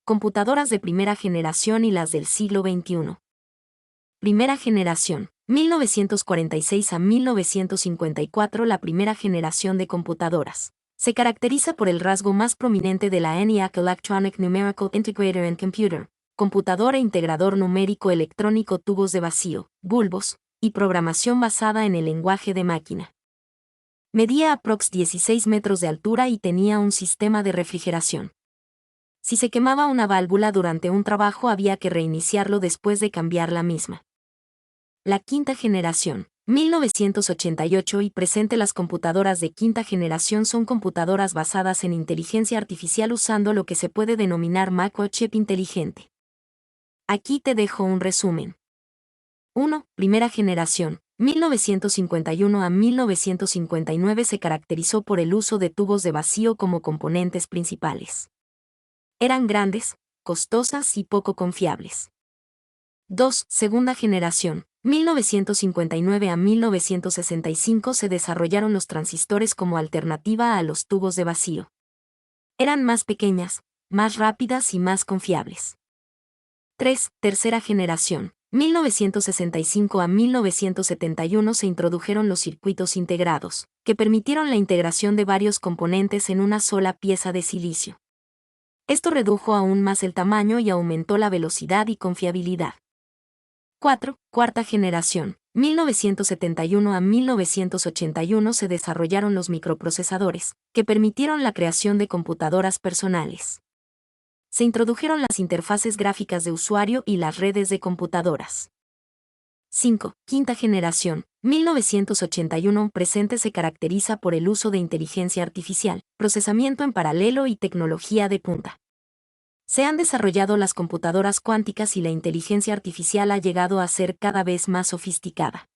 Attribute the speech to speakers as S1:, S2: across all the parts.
S1: computadoras de primera generación y las del siglo XXI. Primera generación, 1946 a 1954. La primera generación de computadoras se caracteriza por el rasgo más prominente de la ENIAC Electronic Numerical Integrator and Computer, computador e integrador numérico electrónico, tubos de vacío, bulbos, y programación basada en el lenguaje de máquina. Medía aprox 16 metros de altura y tenía un sistema de refrigeración. Si se quemaba una válvula durante un trabajo, había que reiniciarlo después de cambiar la misma. La quinta generación, 1988 y presente. Las computadoras de quinta generación son computadoras basadas en inteligencia artificial usando lo que se puede denominar microchip inteligente. Aquí te dejo un resumen. 1. Primera generación, 1951 a 1959. Se caracterizó por el uso de tubos de vacío como componentes principales. Eran grandes, costosas y poco confiables. 2. Segunda generación, 1959 a 1965. Se desarrollaron los transistores como alternativa a los tubos de vacío. Eran más pequeñas, más rápidas y más confiables. 3. Tercera generación, 1965 a 1971. Se introdujeron los circuitos integrados, que permitieron la integración de varios componentes en una sola pieza de silicio. Esto redujo aún más el tamaño y aumentó la velocidad y confiabilidad. 4. Cuarta generación, 1971 a 1981. Se desarrollaron los microprocesadores, que permitieron la creación de computadoras personales. Se introdujeron las interfaces gráficas de usuario y las redes de computadoras. 5. Quinta generación, 1981 presente. Se caracteriza por el uso de inteligencia artificial, procesamiento en paralelo y tecnología de punta. Se han desarrollado las computadoras cuánticas y la inteligencia artificial ha llegado a ser cada vez más sofisticada.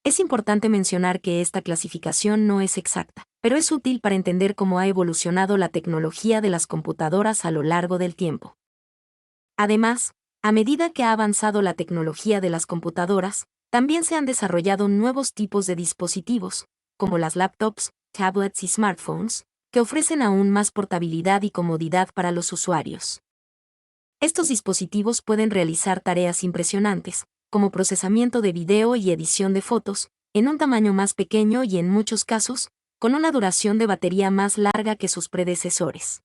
S1: Es importante mencionar que esta clasificación no es exacta, pero es útil para entender cómo ha evolucionado la tecnología de las computadoras a lo largo del tiempo. Además, a medida que ha avanzado la tecnología de las computadoras, también se han desarrollado nuevos tipos de dispositivos, como las laptops, tablets y smartphones, que ofrecen aún más portabilidad y comodidad para los usuarios. Estos dispositivos pueden realizar tareas impresionantes, como procesamiento de video y edición de fotos, en un tamaño más pequeño y en muchos casos, con una duración de batería más larga que sus predecesores.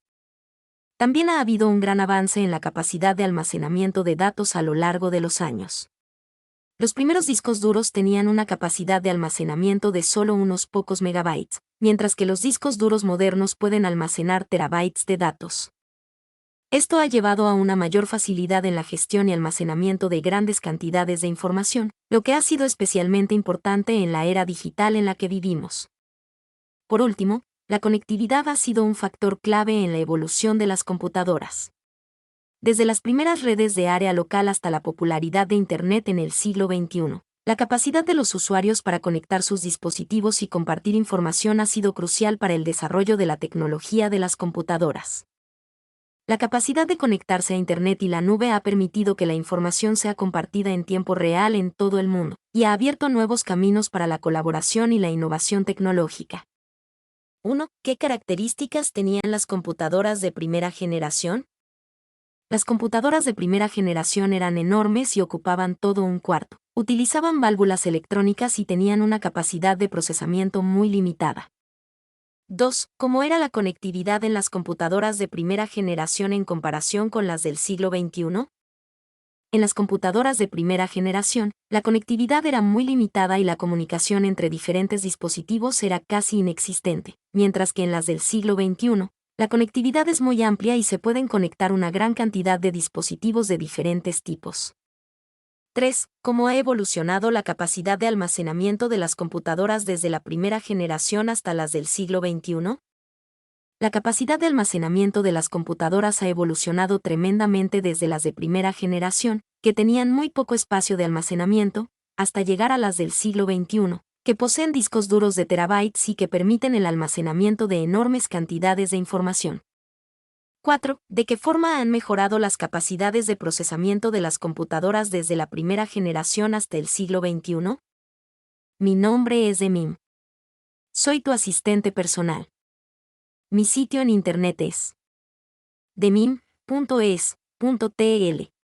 S1: También ha habido un gran avance en la capacidad de almacenamiento de datos a lo largo de los años. Los primeros discos duros tenían una capacidad de almacenamiento de solo unos pocos megabytes, mientras que los discos duros modernos pueden almacenar terabytes de datos. Esto ha llevado a una mayor facilidad en la gestión y almacenamiento de grandes cantidades de información, lo que ha sido especialmente importante en la era digital en la que vivimos. Por último, la conectividad ha sido un factor clave en la evolución de las computadoras. Desde las primeras redes de área local hasta la popularidad de Internet en el siglo XXI, la capacidad de los usuarios para conectar sus dispositivos y compartir información ha sido crucial para el desarrollo de la tecnología de las computadoras. La capacidad de conectarse a Internet y la nube ha permitido que la información sea compartida en tiempo real en todo el mundo, y ha abierto nuevos caminos para la colaboración y la innovación tecnológica. 1. ¿Qué características tenían las computadoras de primera generación? Las computadoras de primera generación eran enormes y ocupaban todo un cuarto. Utilizaban válvulas electrónicas y tenían una capacidad de procesamiento muy limitada. 2. ¿Cómo era la conectividad en las computadoras de primera generación en comparación con las del siglo XXI? En las computadoras de primera generación, la conectividad era muy limitada y la comunicación entre diferentes dispositivos era casi inexistente, mientras que en las del siglo XXI, la conectividad es muy amplia y se pueden conectar una gran cantidad de dispositivos de diferentes tipos. 3. ¿Cómo ha evolucionado la capacidad de almacenamiento de las computadoras desde la primera generación hasta las del siglo XXI? La capacidad de almacenamiento de las computadoras ha evolucionado tremendamente desde las de primera generación, que tenían muy poco espacio de almacenamiento, hasta llegar a las del siglo XXI, que poseen discos duros de terabytes y que permiten el almacenamiento de enormes cantidades de información. 4. ¿De qué forma han mejorado las capacidades de procesamiento de las computadoras desde la primera generación hasta el siglo XXI? Mi nombre es Demim. Soy tu asistente personal. Mi sitio en internet es demim.com. .es.tl